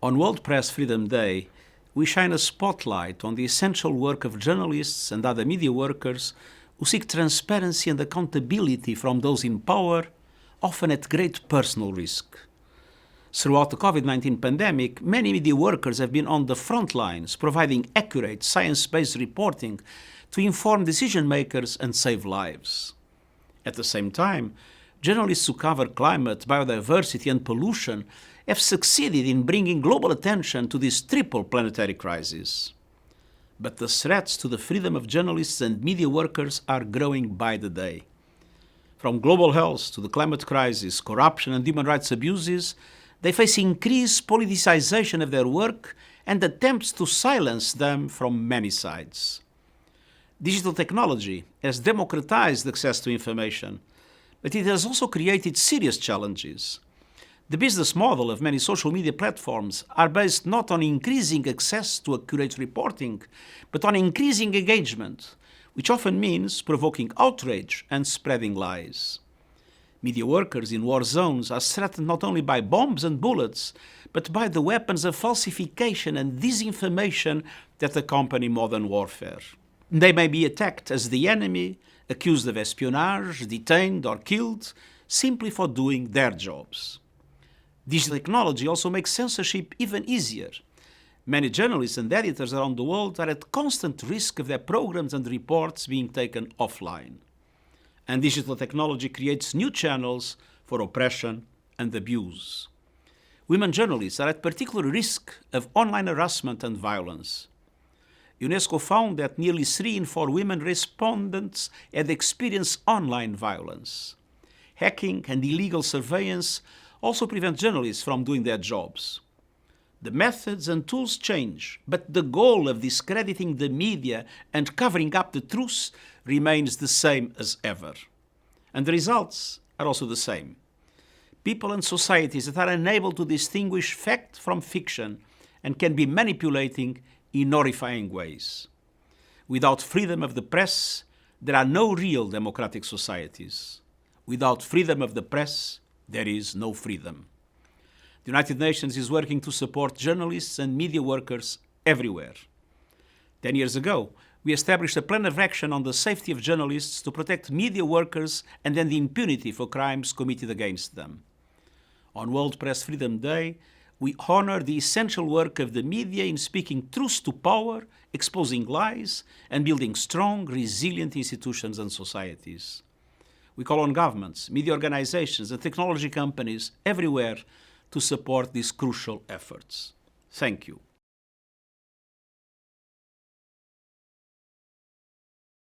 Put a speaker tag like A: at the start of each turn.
A: On World Press Freedom Day, we shine a spotlight on the essential work of journalists and other media workers who seek transparency and accountability from those in power, often at great personal risk. Throughout the COVID-19 pandemic, many media workers have been on the front lines, providing accurate, science-based reporting to inform decision makers and save lives. At the same time, journalists who cover climate, biodiversity, and pollution have succeeded in bringing global attention to this triple planetary crisis. But the threats to the freedom of journalists and media workers are growing by the day. From global health to the climate crisis, corruption, and human rights abuses, they face increased politicization of their work and attempts to silence them from many sides. Digital technology has democratized access to information, but it has also created serious challenges. The business model of many social media platforms are based not on increasing access to accurate reporting, but on increasing engagement, which often means provoking outrage and spreading lies. Media workers in war zones are threatened not only by bombs and bullets, but by the weapons of falsification and disinformation that accompany modern warfare. They may be attacked as the enemy, accused of espionage, detained or killed, simply for doing their jobs. Digital technology also makes censorship even easier. Many journalists and editors around the world are at constant risk of their programs and reports being taken offline. And digital technology creates new channels for oppression and abuse. Women journalists are at particular risk of online harassment and violence. UNESCO found that nearly 3 in 4 women respondents had experienced online violence. Hacking and illegal surveillance also prevent journalists from doing their jobs. The methods and tools change, but the goal of discrediting the media and covering up the truth remains the same as ever. And the results are also the same. People and societies that are unable to distinguish fact from fiction and can be manipulating in horrifying ways. Without freedom of the press, there are no real democratic societies. Without freedom of the press, there is no freedom. The United Nations is working to support journalists and media workers everywhere. 10 years ago, we established a plan of action on the safety of journalists to protect media workers and end the impunity for crimes committed against them. On World Press Freedom Day, we honor the essential work of the media in speaking truth to power, exposing lies, and building strong, resilient institutions and societies. We call on governments, media organizations, and technology companies everywhere to support these crucial efforts. Thank you.